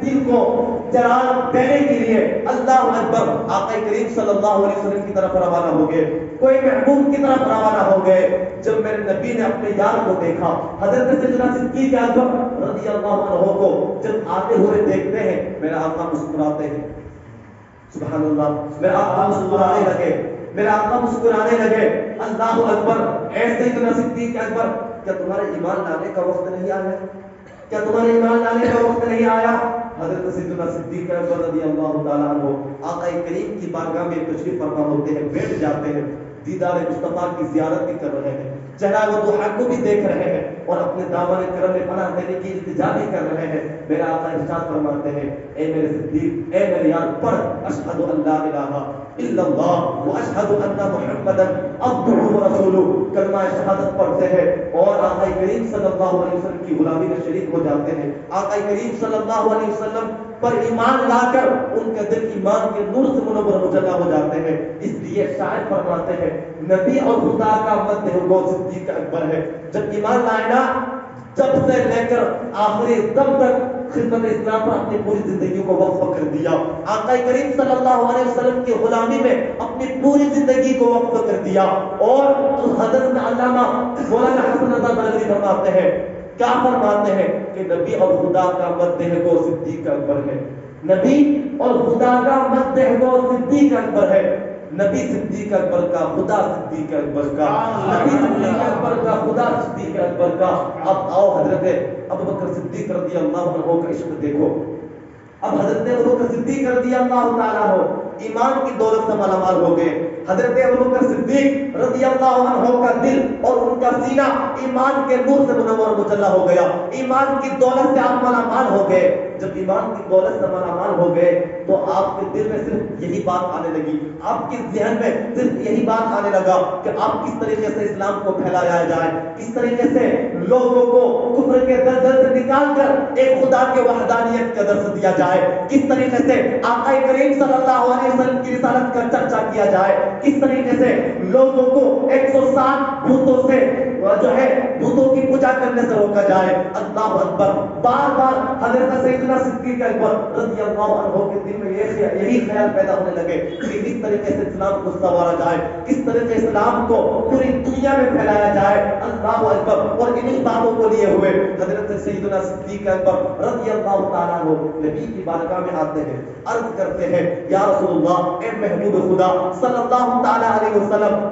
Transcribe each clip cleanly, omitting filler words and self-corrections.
دل کو جلال دینے کے لیے اللہ اکبر آقا کریم صلی اللہ علیہ وسلم کی طرف روانہ ہو گئے، کوئی محبوب کی طرف روانہ ہو گئے۔ جب میرے نبی نے اپنے یار کو دیکھا، حضرت سیدنا صدیق اکبر رضی اللہ عنہ کو جب آتے ہوئے دیکھتے ہیں، میرا آقا مسکراتے ہیں، سبحان اللہ، میرا آقا مسکرانے لگے، میرا آقا مسکرانے لگے، اللہ اکبر۔ اے سیدنا صدیق اکبر، کیا تمہارے ایمان لانے کا وقت نہیں آیا؟ کیا تمہارے ایمان لانے کا وقت نہیں آیا؟ حضرت سیدنا صدیق اکبر رضی اللہ تعالیٰ عنہ آقا کریم کی بارگاہ میں تشریف فرما ہوتے ہیں، بیٹھ جاتے ہیں، دیدار مصطفیٰ کی زیارت بھی کر رہے ہیں، چہرہ و ضحیٰ کو بھی دیکھ رہے ہیں، اور اپنے دامن کرم میں پناہ دینے کی التجا بھی کر رہے ہیں۔ میرا آقا ارشاد فرماتے ہیں، اے میرے صدیق، اے میرے یار، پڑھ اشہد ان لا الہ الا اللہ واشہد ان محمدا عبدہ ورسولہ، کلمہ شہادت پڑھتے ہیں اور آقا کریم صلی اللہ علیہ وسلم کی غلامی میں شریک ہو جاتے ہیں۔ آقا کریم صلی اللہ علیہ وسلم پر ایمان لا کر ان کا دل ایمان کے نور سے منور مجلا ہو جاتے ہیں۔ اس لیے شاعر فرماتے ہیں، نبی اور خدا کا مدح گو صدیق اکبر ہے۔ جب ایمان لائے نا، جب سے لے کر آخری دم تک خدمت اسلام پر اپنی پوری زندگی کو وقف کر دیا۔ آقا کریم صلی اللہ علیہ وسلم کی غلامی میں اپنی پوری زندگی کو وقف کر دیا۔ اور حضرت علامہ مولانا حسن رضا بریلوی فرماتے ہیں، کیا فرماتے ہیں کہ نبی اور خدا کا مدح گو صدیق اکبر ہے، نبی اور خدا کا مدح گو صدیق اکبر ہے۔ نبی صدیق اکبر کا، خدا صدیق اکبر کا، نبی صدیق اکبر کا، خدا صدیق اکبر کا۔ اب آؤ حضرت ابوبکر صدیق رضی اللہ عنہ کا عشق دیکھو۔ اب حضرت ابوبکر صدیق رضی اللہ تعالیٰ عنہ ایمان کی دولت سے مالا مال ہو گئے۔ حضرت ابوبکر صدیق رضی اللہ عنہ کا دل اور ان کا سینہ ایمان کے نور سے منور مجلا ہو گیا، ایمان کی دولت سے آپ مالا مال ہو گئے۔ جب ایمان کی دولت سے مالا مال ہو گئے تو آپ کے دل میں صرف یہی بات آنے لگی، آپ کے ذہن میں صرف یہی بات آنے لگا کہ آپ کس طریقے سے اسلام کو پھیلایا جائے، کس طریقے سے لوگوں کو کفر کے دلدل سے نکال کر ایک خدا کے وحدانیت کا درس دیا جائے، کس طریقے سے آقا کریم صلی اللہ علیہ وسلم کی رسالت کا چرچا کیا جائے، کس طریقے سے لوگوں کو 107 بتوں سے جو ہے بتوں کی پوجا کرنے سے روکا جائے۔ اللہ اکبر۔ بار بار حضرت سیدنا صدیق اکبر رضی اللہ عنہ کے دل میں یہی خیال پیدا ہونے لگے کہ کس طریقے سے اسلام کو سنوارا جائے، کس طریقے سے اسلام کو پوری دنیا میں پھیلایا جائے۔ اللہ اکبر۔ اور انہی باتوں کو لیے ہوئے حضرت سیدنا صدیق اکبر رضی اللہ تعالیٰ عنہ نبی کی بارگاہ میں آتے ہیں، عرض کرتے ہیں، یا رسول اللہ، اے محبوب خدا صلی اللہ تعالیٰ علیہ وسلم،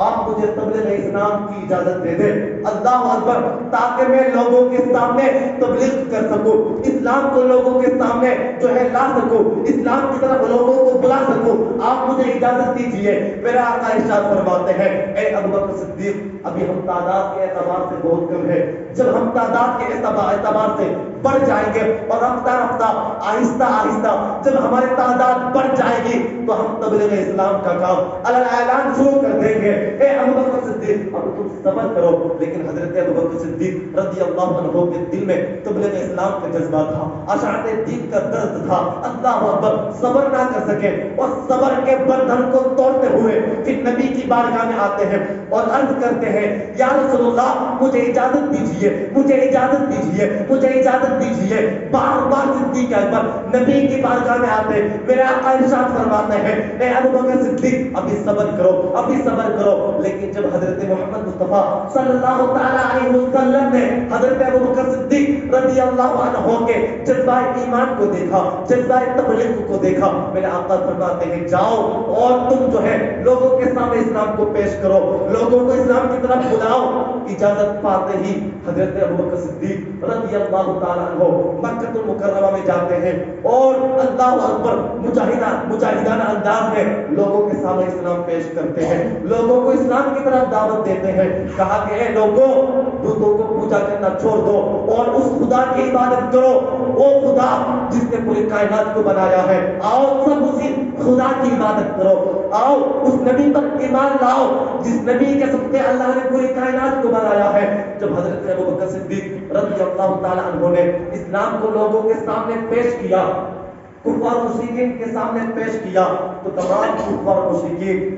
آپ مجھے تبلیغ اسلام کی اجازت دے دیں۔ اللہ اکبر۔ تاکہ میں لوگوں کے سامنے تبلیغ کر سکوں، اسلام کو لوگوں کے سامنے جو ہے لا سکوں، اسلام کی طرف لوگوں کو بلا سکوں، آپ مجھے اجازت دیجیے۔ میرا آقا ارشاد فرماتے ہیں، اے ابوبکر صدیق، ابھی ہم تعداد کے اعتبار سے بہت کم ہے، جب ہم تعداد کے اعتبار سے بڑھ جائیں گے اور رفتہ رفتہ آہستہ آہستہ جب ہماری تعداد بڑھ جائے گی تو ہم تبلیغ اسلام کا کام اعلان شروع کر دیں گے۔ اے ابوبکر صدیق، اب تم صبر کرو۔ لیکن حضرت ابوبکر صدیق رضی اللہ عنہ کے دل میں تبلیغ اسلام کا جذبہ تھا، اشاعت دین کا درد تھا۔ اللہ اکبر۔ صبر نہ کر سکے اور صبر کے بندھن کو توڑتے ہوئے پھر نبی کی بارگاہ میں آتے ہیں اور عرض کرتے ہیں، یا رسول اللہ، مجھے اجازت دیجیے، مجھے اجازت دیجیے، مجھے اجازت دیجیے۔ بار بار صدیق اکبر نبی کی بارگاہ میں آتے، میرے آقا ارشاد فرماتے ہیں، اے ابوبکر صدیق، ابھی صبر کرو، ابھی صبر کرو۔ لیکن جب حضرت محمد مصطفیٰ صلی اللہ تعالیٰ علیہ وسلم نے حضرت ابوبکر صدیق رضی اللہ عنہ کے جذبہ ایمان کو دیکھا، جذبہ تبلیغ کو دیکھا، میرے آقا فرماتے ہیں، جاؤ اور تم جو ہے لوگوں کے سامنے اسلام کو پیش کرو، لوگوں کو اسلام کی طرف بلاؤ۔ اجازت پاتے ہی حضرت ابوبکر صدیق رضی اللہ تعالیٰ عنہ مکہ المکرمہ میں جاتے ہیں اور اللہ اکبر مجاہدانہ انداز میں لوگوں کے سامنے اسلام پیش کرتے ہیں، لوگوں کو اسلام کی طرف دعوت دیتے ہیں۔ کہا کہ اے لوگوں، بتوں کو پوجا کرنا چھوڑ دو اور اس خدا کی عبادت کرو، وہ خدا جس نے پوری کائنات کو بنایا ہے، آؤ سب اسی خدا کی عبادت کرو، آؤ اس نبی پر ایمان لاؤ جس نبی کے صدقے اللہ نے پوری کائنات کو بنایا ہے۔ جب حضرت ابوبکر صدیق رضی اللہ تعالیٰ عنہ نے اسلام کو لوگوں کے سامنے پیش کیا، کفار مشرکین کے سامنے پیش کیا، تو تمام کفار مشرکین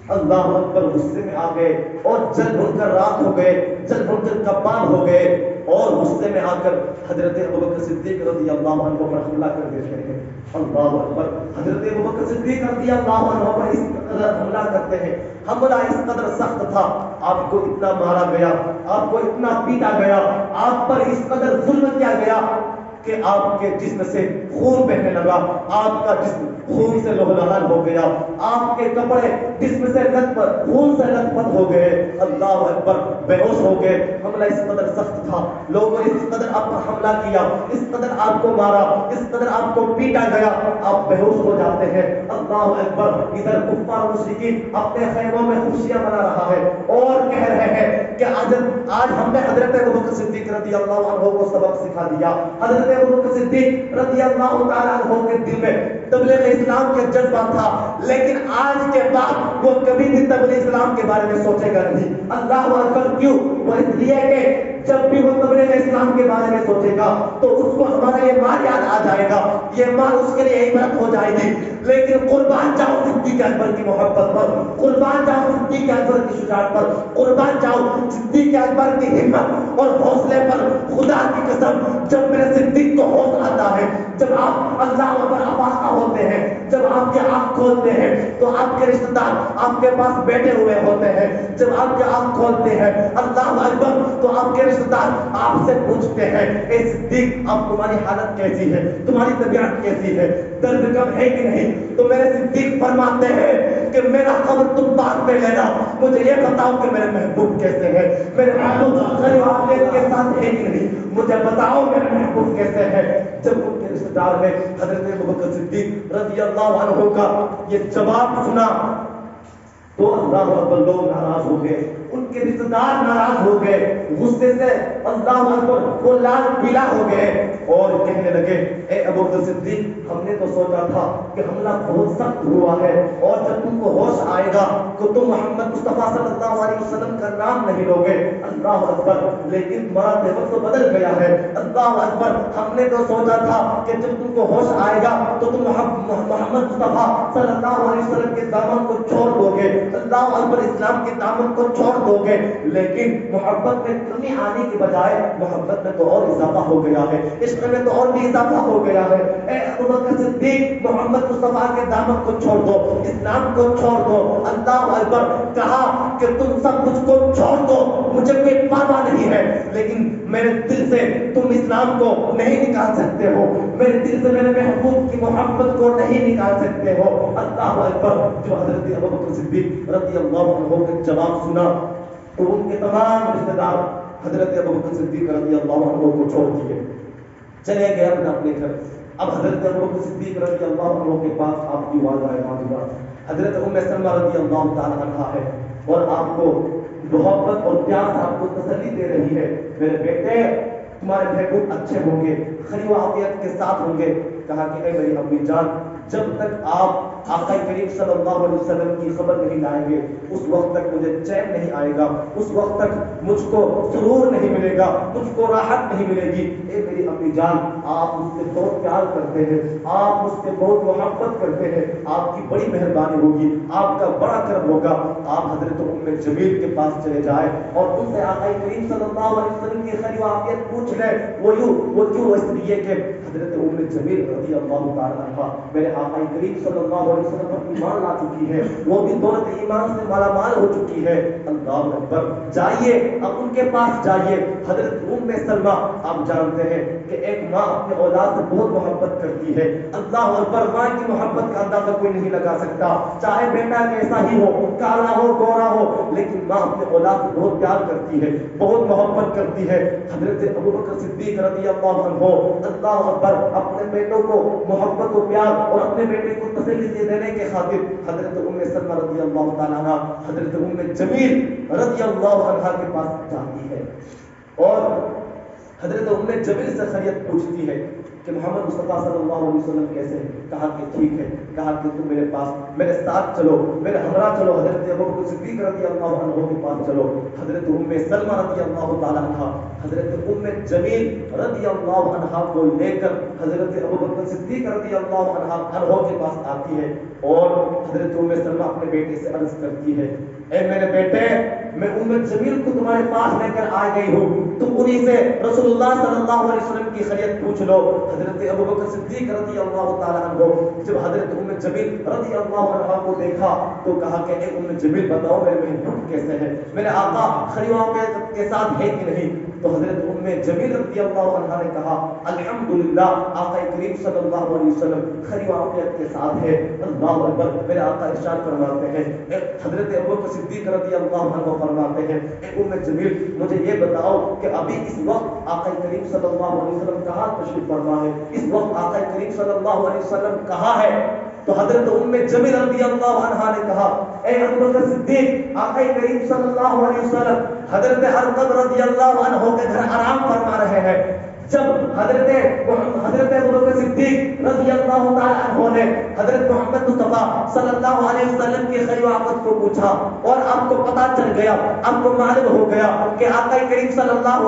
اللہ اکبر غصے میں آ گئے اور جل بھن کر راکھ ہو گئے، جل بھن کر کباب ہو گئے۔ اور غصے میں آ کر حضرت ابوبکر صدیق رضی اللہ عنہ پر حملہ کر دیتے ہیں. اللہ اکبر. حضرت ابوبکر صدیق رضی اللہ عنہ پر اس قدر حملہ کرتے ہیں. حملہ اس قدر سخت تھا, آپ کو اتنا مارا گیا, آپ کو اتنا پیٹا گیا, آپ پر اس قدر ظلم کیا گیا کہ آپ کے جسم سے خون بہنے لگا, آپ کا جسم خون سے لہلہان ہو گیا, آپ کے کپڑے جسم سے خون سے لت پت ہو گئے. اللہ اکبر. بے ہوش ہو گئے. حملہ اس قدر سخت تھا, لوگوں نے اس قدر آپ پر حملہ کیا, اس قدر آپ کو مارا, اس قدر آپ کو پیٹا گیا, آپ بے ہوش ہو جاتے ہیں. اللہ اکبر. ادھر کفار مشرکین اپنے خیموں میں خوشیاں منا رہا ہے اور کہہ رہے ہیں کہ آج ہم نے حضرت ابوبکر صدیق رضی اللہ عنہ کو سبق سکھا دیا. حضرت ابوبکر صدیق رضی اللہ تعالیٰ عنہ کے دل میں تبلیغ اسلام کا جذبہ تھا, لیکن آج کے بعد وہ کبھی بھی تبلیغ اسلام کے بارے میں سوچے گا نہیں. اللہ اکبر. کیوں؟ وہ اس لیے کہ جب بھی وہ تبلیغ اسلام کے بارے میں سوچے گا تو اس کو ہمارا یہ مال یاد آ جائے گا, یہ مال اس کے لیے عبرت ہو جائے گی. لیکن قربان جاؤ صدیق اکبر کی محبت پر, قربان جاؤ صدیق اکبر کی شجاعت پر, قربان جاؤ صدیق اکبر کی ہمت اور حوصلے پر. خدا کی قسم, جب میرے صدیق کو ہوش آتا ہے, جب آپ اللہ پر آبادہ ہوتے ہیں, جب آپ کی آنکھ کھولتے ہیں تو آپ کے رشتہ دار آپ کے پاس بیٹھے ہوئے ہوتے ہیں. جب آپ کی آنکھ کھولتے ہیں اللہ اکبر تو آپ کے رشتہ دار آپ سے پوچھتے ہیں, اے صدیق اب تمہاری حالت کیسی ہے, تمہاری طبیعت کیسی ہے, درد کم ہے کہ نہیں؟ تو میرے صدیق فرماتے ہیں کہ میرا خبر تم بعد میں لینا, مجھے یہ بتاؤ کہ میرے محبوب کیسے ہیں, میرے محبوب غریب کے ساتھ ہے کہ نہیں, مجھے بتاؤ میرے محبوب کیسے ہیں. جب ان کے رشتہ دار نے حضرت ابوبکر صدیق رضی اللہ عنہ کا یہ جواب سنا تو اللہ اکبر لوگ ناراض ہو گئے, ان کے رشتہ دار ناراض ہو گئے, غصے سے اللہ اکبر وہ لال پیلا ہو گئے اور کہنے لگے, اے ابوبکر صدیق ہم نے تو سوچا تھا کہ حملہ بہت سخت ہوا ہے اور جب تم کو ہوش آئے گا تو تم محمد مصطفیٰ صلی اللہ علیہ وسلم کا نام نہیں لو گے. اللہ اکبر. لیکن تمہارا دیوت تو بدل گیا ہے. اللہ اکبر. ہم نے تو سوچا تھا کہ جب تم کو ہوش آئے گا تو تم محمد مصطفیٰ صلی اللہ علیہ وسلم کے دامن کو چھوڑ دو گے, اللہ اکبر اسلام کے دامن کو چھوڑ دو گے. لیکن محبت میں کمی آنے کی بجائے محبت میں تو اور اضافہ ہو گیا ہے, عشق میں تو اور بھی اضافہ ہو گیا ہے. اے ابوبکر صدیق محمد مصطفیٰ کے دامن کو چھوڑ دو, اسلام کو چھوڑ دو. اللہ اکبر. کہا کہ تم سب کچھ کو چھوڑ دو, مجھے کوئی پرواہ نہیں ہے, لیکن میرے دل سے تم اسلام کو نہیں نکال سکتے ہو, میرے دل سے میرے محبوب کی محبت کو نہیں نکال سکتے ہو. اللہ اکبر. جو حضرت ابوبکر صدیق رضی اللہ عنہ کا جواب سنا تو ان کے تمام رشتہ دار حضرت ابوبکر صدیق رضی اللہ عنہ کو چھوڑ دیے, چلے گئے اپنے گھر. اب حضرت ابوبکر صدیق رضی اللہ عنہ کے پاس آپ کی والدہ ماجدہ حضرت ام سلمہ رضی اللہ تعالی عنہا ہے اور آپ کو محبت اور پیار سے آپ کو تسلی دے رہی ہے, میرے بیٹے تمہارے محبوب اچھے ہوں گے, خیر و عافیت کے ساتھ ہوں گے. کہا کہ اے میری امی جان, جب تک آپ آقا کریم صلی اللہ علیہ وسلم کی خبر نہیں لائیں گے اس وقت تک مجھے چین نہیں آئے گا, اس وقت تک مجھ کو سرور نہیں ملے گا, مجھ کو راحت نہیں ملے گی. اے میری امی جان, آپ مجھ سے بہت پیار کرتے ہیں, آپ مجھ سے بہت محبت کرتے ہیں, آپ کی بڑی مہربانی ہوگی, آپ کا بڑا کرم ہوگا, آپ حضرت ام جمیل کے پاس چلے جائیں اور ان سے آقا کریم صلی اللہ علیہ وسلم کی خیر و عافیت پوچھ لیں. وہ کیوں اس لیے کہ حضرت ام جمیل رضی اللہ تعالی عنہا میرے آقا کریم صلی اللہ علیہ وسلم پر ایمان لا چکی ہے, وہ بھی دولت ایمان سے مالا مال ہو چکی ہے. اللہ اکبر. جائیے اب ان کے پاس جائیے. حضرت ام سلمہ آپ جانتے ہیں کہ ایک ماں اپنے اولاد سے بہت محبت کرتی ہے. اللہ اکبر. ماں کی محبت کا اندازہ کوئی نہیں لگا سکتا, چاہے بیٹا کیسا ہی ہو, کالا ہو گورا ہو, لیکن ماں اپنے اولاد سے بہت پیار کرتی ہے, بہت محبت کرتی ہے. حضرت ابوبکر صدیق رضی اللہ عنہ اللہ اکبر اپنے بیٹوں کو محبت و پیار اور اپنے بیٹے کو تسلی دینے کے خاطر حضرت ام سلمہ رضی اللہ تعالیٰ عنہ حضرت ام جمیل رضی اللہ عنہ کے پاس جاتی ہے اور حضرت ام جمیل سے خیریت پوچھتی ہے کہ محمد مصطفیٰ صلی اللہ علیہ وسلم کیسے ہیں. کہا کہ ٹھیک ہے. کہا کہ تم میرے پاس میرے ساتھ چلو, میرے ہمراہ چلو, حضرت ابوبکر صدیق رضی اللہ عنہ کے پاس چلو. حضرت ام سلمہ رضی اللہ تعالیٰ عنہ حضرت ام جمیل رضی اللہ عنہ کو لے کر حضرت ابوبکر صدیق رضی اللہ عنہ کے پاس آتی ہے اور حضرت ام سلمہ اپنے بیٹے سے عرض کرتی ہے اے میرے بیٹے میں جمیل کو تمہارے پاس لے کر آ گئی ہوں, تم انہی سے رسول اللہ صلی اللہ علیہ وسلم کی خیریت پوچھ لو. حضرت ابوبکر صدیق رضی اللہ تعالیٰ عنہ جب حضرت جمیل رضی اللہ عنہ کو دیکھا تو کہا کہ اے جمیل بتاؤ میرے محبوب کیسے ہے, میرے آقا خلیواؤں کے ساتھ ہے کہ نہیں. تو حضرت جمیل رضی اللہ عنہ نے کہا الحمدللہ آقا کریم صلی اللہ علیہ وسلم خیر و عافیت کے ساتھ ہے. اللہ اکبر. میرے آقا ارشاد فرماتے ہیں, حضرت ابوبکر صدیق رضی اللہ عنہ فرماتے ہیں اے جمیل مجھے یہ بتاؤ کہ ابھی اس وقت آقا کریم صلی اللہ علیہ وسلم کہاں تشریف فرما ہے, اس وقت آقا کریم صلی اللہ علیہ وسلم کہاں ہے. تو حضرت جمیل رضی اللہ عنہ نے کہا اے ابوبکر صدیق آقا کریم صلی اللہ علیہ وسلم حضرت ارقم رضی اللہ عنہ کے گھر آرام فرما رہے ہیں. جب حضرت ابوبکر صدیق رضی اللہ تعالی عنہ نے حضرت محمد مصطفیٰ صلی اللہ علیہ وسلم کی خیر و عافیت کو پوچھا اور آپ کو پتہ چل گیا, آپ کو معلوم ہو گیا کہ آقا کریم صلی اللہ علیہ